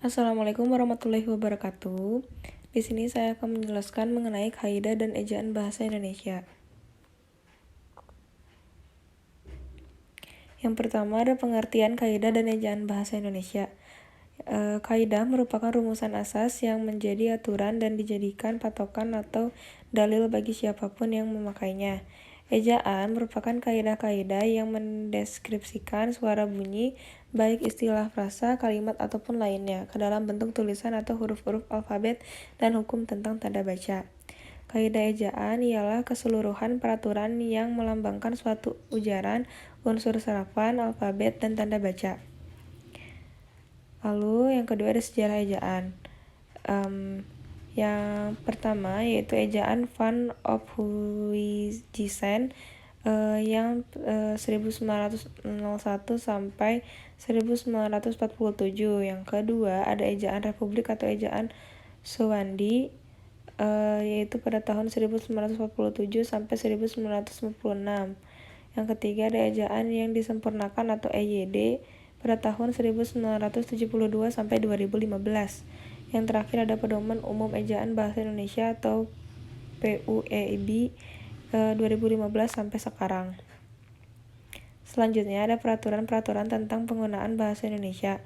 Assalamualaikum warahmatullahi wabarakatuh. Di sini saya akan menjelaskan mengenai kaidah dan ejaan bahasa Indonesia. Yang pertama ada pengertian kaidah dan ejaan bahasa Indonesia. Kaidah merupakan rumusan asas yang menjadi aturan dan dijadikan patokan atau dalil bagi siapapun yang memakainya. Ejaan merupakan kaidah-kaidah yang mendeskripsikan suara bunyi, baik istilah frasa, kalimat, ataupun lainnya, ke dalam bentuk tulisan atau huruf-huruf alfabet dan hukum tentang tanda baca. Kaidah ejaan ialah keseluruhan peraturan yang melambangkan suatu ujaran, unsur serapan, alfabet, dan tanda baca. Lalu yang kedua ada sejarah ejaan. Yang pertama yaitu ejaan Van op Huijsen yang 1901 sampai 1947. Yang kedua ada ejaan Republik atau ejaan Sewandi yaitu pada tahun 1947 sampai 1956. Yang ketiga ada ejaan yang disempurnakan atau EYD pada tahun 1972 sampai 2015. Yang terakhir ada Pedoman Umum Ejaan Bahasa Indonesia atau PUEB 2015 sampai sekarang. Selanjutnya ada peraturan-peraturan tentang penggunaan bahasa Indonesia.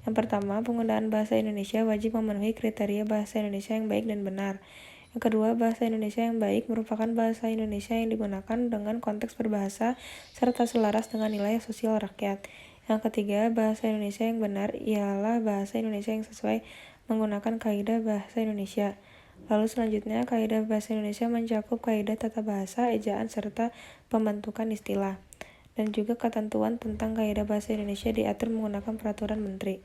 Yang pertama, penggunaan bahasa Indonesia wajib memenuhi kriteria bahasa Indonesia yang baik dan benar. Yang kedua, bahasa Indonesia yang baik merupakan bahasa Indonesia yang digunakan dengan konteks berbahasa serta selaras dengan nilai sosial rakyat. Yang ketiga, bahasa Indonesia yang benar ialah bahasa Indonesia yang sesuai menggunakan kaidah bahasa Indonesia. Lalu selanjutnya, kaidah bahasa Indonesia mencakup kaidah tata bahasa, ejaan, serta pembentukan istilah. Dan juga ketentuan tentang kaidah bahasa Indonesia diatur menggunakan peraturan menteri.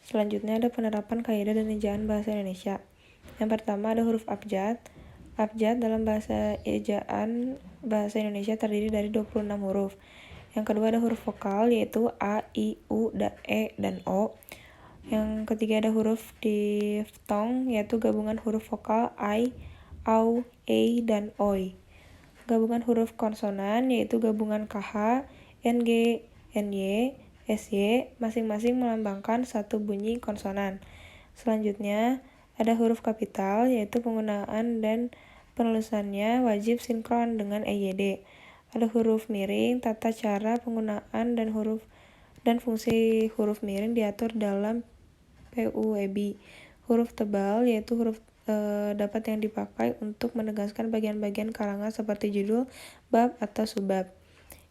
Selanjutnya ada penerapan kaidah dan ejaan bahasa Indonesia. Yang pertama ada huruf abjad. Abjad dalam bahasa ejaan bahasa Indonesia terdiri dari 26 huruf. Yang kedua ada huruf vokal yaitu A, I, U, E, dan O. Yang ketiga ada huruf diftong yaitu gabungan huruf vokal I, AU, E, dan OI. Gabungan huruf konsonan yaitu gabungan KH, NG, NY, SY masing-masing melambangkan satu bunyi konsonan. Selanjutnya ada huruf kapital yaitu penggunaan dan penulisannya wajib sinkron dengan EYD. Ada huruf miring, tata cara penggunaan dan fungsi huruf miring diatur dalam PUEB. Huruf tebal yaitu huruf dapat yang dipakai untuk menegaskan bagian-bagian karangan seperti judul, bab, atau subbab.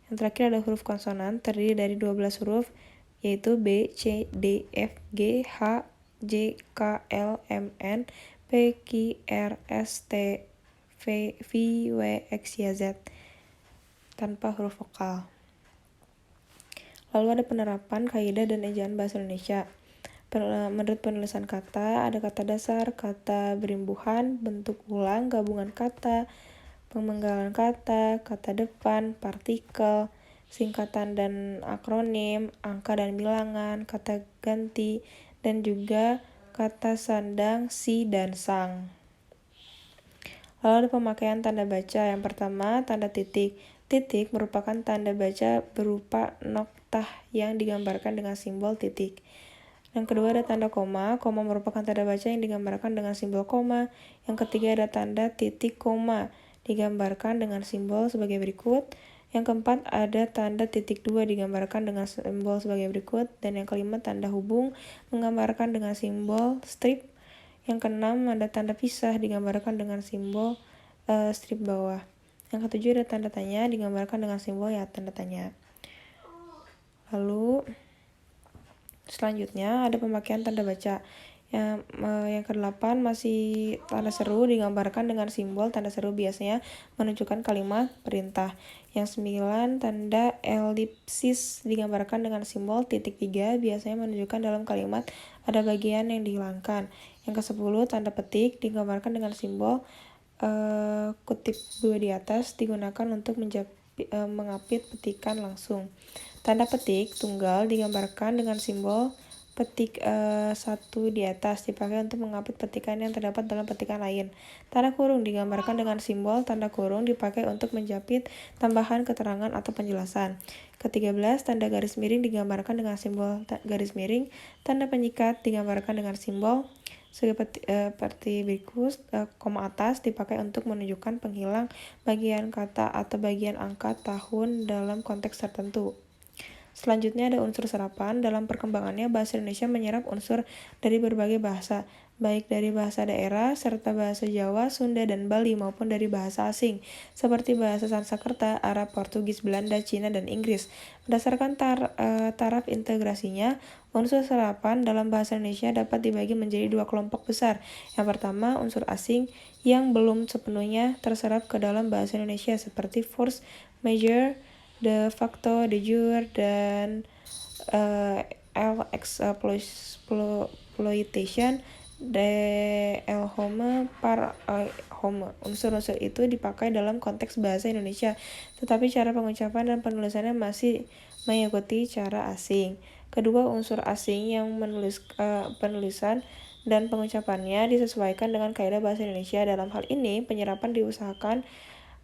Yang terakhir ada huruf konsonan terdiri dari 12 huruf yaitu B, C, D, F, G, H, J, K, L, M, N, P, Q, R, S, T, V, W, X, Y, Z tanpa huruf vokal. Lalu ada penerapan kaidah dan ejaan bahasa Indonesia. Menurut penulisan kata, ada kata dasar, kata berimbuhan, bentuk ulang, gabungan kata, pemenggalan kata, kata depan, partikel, singkatan dan akronim, angka dan bilangan, kata ganti, dan juga kata sandang, si, dan sang. Lalu ada pemakaian tanda baca. Yang pertama, tanda titik. Titik merupakan tanda baca berupa noktah yang digambarkan dengan simbol titik. Yang kedua ada tanda koma. Koma merupakan tanda baca yang digambarkan dengan simbol koma. Yang ketiga ada tanda titik koma, digambarkan dengan simbol sebagai berikut. Yang keempat ada tanda titik dua digambarkan dengan simbol sebagai berikut. Dan yang kelima tanda hubung menggambarkan dengan simbol strip. Yang keenam ada tanda pisah digambarkan dengan simbol strip bawah. Yang ketujuh ada tanda tanya digambarkan dengan simbol tanda tanya. Lalu selanjutnya ada pemakaian tanda baca. Yang ke-8 masih tanda seru digambarkan dengan simbol tanda seru biasanya menunjukkan kalimat perintah. Yang 9 tanda elipsis digambarkan dengan simbol titik 3 biasanya menunjukkan dalam kalimat ada bagian yang dihilangkan. Yang ke-10 tanda petik digambarkan dengan simbol kutip 2 di atas digunakan untuk mengapit petikan langsung. Tanda petik tunggal digambarkan dengan simbol petik 1 di atas dipakai untuk mengapit petikan yang terdapat dalam petikan lain. Tanda kurung digambarkan dengan simbol tanda kurung dipakai untuk menjapit tambahan keterangan atau penjelasan. Ke-13, tanda garis miring digambarkan dengan simbol garis miring. Tanda penyikat digambarkan dengan simbol seperti berikut. Koma atas dipakai untuk menunjukkan penghilang bagian kata atau bagian angka tahun dalam konteks tertentu. Selanjutnya ada unsur serapan. Dalam perkembangannya, bahasa Indonesia menyerap unsur dari berbagai bahasa, baik dari bahasa daerah, serta bahasa Jawa, Sunda, dan Bali, maupun dari bahasa asing, seperti bahasa Sanskerta, Arab, Portugis, Belanda, Cina, dan Inggris. Berdasarkan taraf integrasinya, unsur serapan dalam bahasa Indonesia dapat dibagi menjadi 2 kelompok besar. Yang pertama, unsur asing yang belum sepenuhnya terserap ke dalam bahasa Indonesia, seperti force majeure, de facto, de jure, dan exploitation, de el home, par home. Unsur-unsur itu dipakai dalam konteks bahasa Indonesia, tetapi cara pengucapan dan penulisannya masih mengikuti cara asing. Kedua, unsur asing yang penulisan dan pengucapannya disesuaikan dengan kaidah bahasa Indonesia. Dalam hal ini, penyerapan diusahakan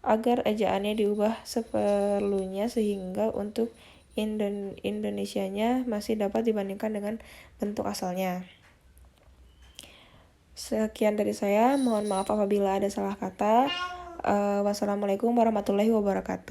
agar ejaannya diubah seperlunya sehingga untuk Indonesianya masih dapat dibandingkan dengan bentuk asalnya. Sekian dari saya, mohon maaf apabila ada salah kata. Wassalamualaikum warahmatullahi wabarakatuh.